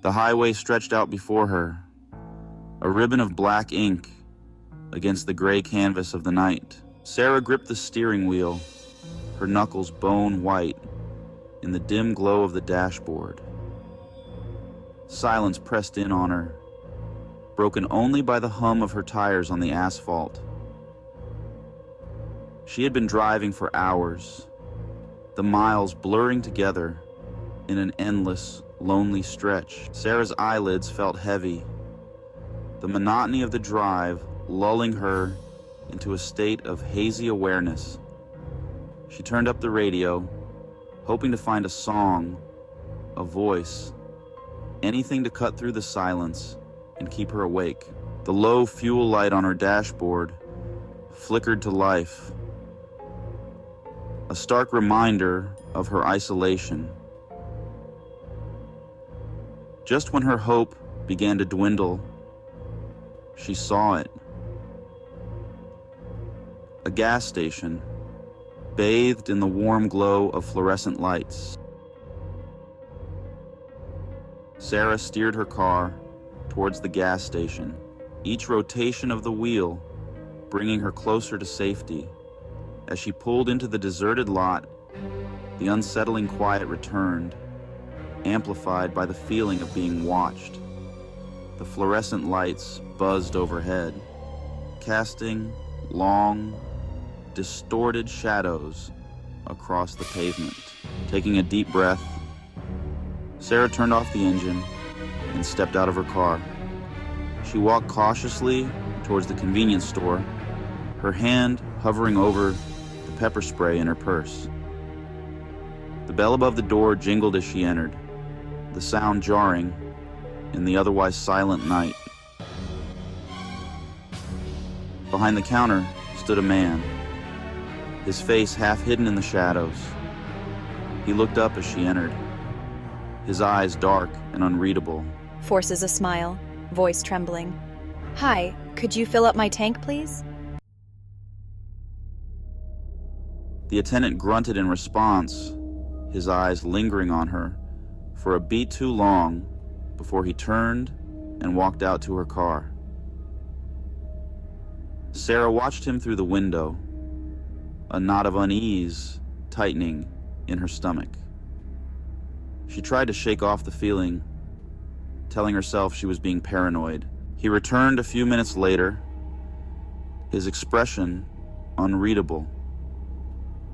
The highway stretched out before her, a ribbon of black ink against the gray canvas of the night. Sarah gripped the steering wheel, her knuckles bone white in the dim glow of the dashboard. Silence pressed in on her, broken only by the hum of her tires on the asphalt. She had been driving for hours, the miles blurring together in an endless, lonely stretch. Sarah's eyelids felt heavy, the monotony of the drive lulling her into a state of hazy awareness. She turned up the radio, hoping to find a song, a voice, anything to cut through the silence and keep her awake. The low fuel light on her dashboard flickered to life, a stark reminder of her isolation. Just when her hope began to dwindle, she saw it. A gas station, bathed in the warm glow of fluorescent lights. Sarah steered her car towards the gas station, each rotation of the wheel bringing her closer to safety. As she pulled into the deserted lot, the unsettling quiet returned, amplified by the feeling of being watched. The fluorescent lights buzzed overhead, casting long, distorted shadows across the pavement. Taking a deep breath, Sarah turned off the engine and stepped out of her car. She walked cautiously towards the convenience store, her hand hovering over the pepper spray in her purse. The bell above the door jingled as she entered, the sound jarring in the otherwise silent night. Behind the counter stood a man, his face half hidden in the shadows. He looked up as she entered, his eyes dark and unreadable. Forces a smile, voice trembling. "Hi, could you fill up my tank, please?" The attendant grunted in response, his eyes lingering on her for a beat too long before he turned and walked out to her car. Sarah watched him through the window, a knot of unease tightening in her stomach. She tried to shake off the feeling, telling herself she was being paranoid. He returned a few minutes later, his expression unreadable.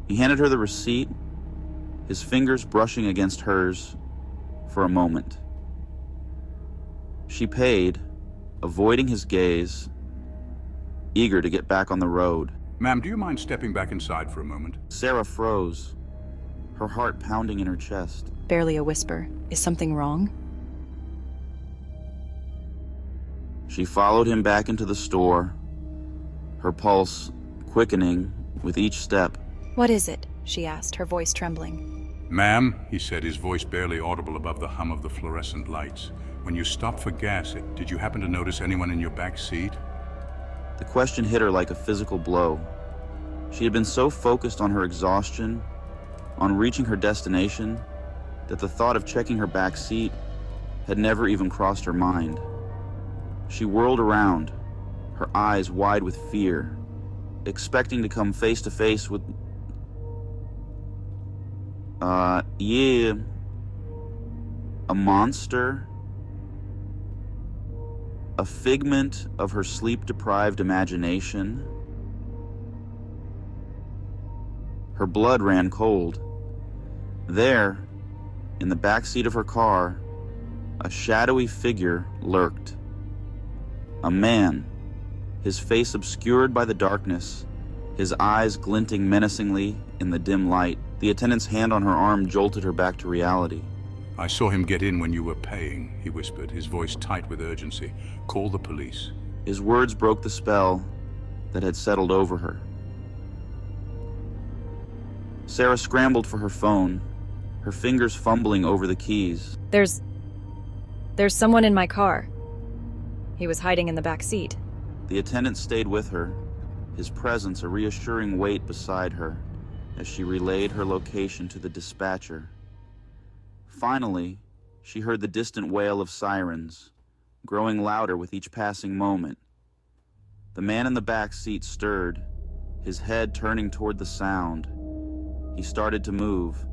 He handed her the receipt, his fingers brushing against hers for a moment. She paid, avoiding his gaze, eager to get back on the road. Ma'am, do you mind stepping back inside for a moment? Sarah froze, her heart pounding in her chest. Barely a whisper. Is something wrong? She followed him back into the store, her pulse quickening with each step. "What is it?" she asked, her voice trembling. Ma'am, he said, his voice barely audible above the hum of the fluorescent lights. When you stopped for gas, did you happen to notice anyone in your back seat? The question hit her like a physical blow. She had been so focused on her exhaustion, on reaching her destination, that the thought of checking her back seat had never even crossed her mind. She whirled around, her eyes wide with fear, expecting to come face to face with... yeah... a monster? A figment of her sleep-deprived imagination? Her blood ran cold. There, in the back seat of her car, a shadowy figure lurked. A man, his face obscured by the darkness, his eyes glinting menacingly in the dim light. The attendant's hand on her arm jolted her back to reality. I saw him get in when you were paying, he whispered, his voice tight with urgency. Call the police. His words broke the spell that had settled over her. Sarah scrambled for her phone, her fingers fumbling over the keys. There's someone in my car. He was hiding in the back seat. The attendant stayed with her, his presence a reassuring weight beside her as she relayed her location to the dispatcher. Finally, She heard the distant wail of sirens, growing louder with each passing moment. The man in the back seat stirred, his head turning toward the sound. He started to move,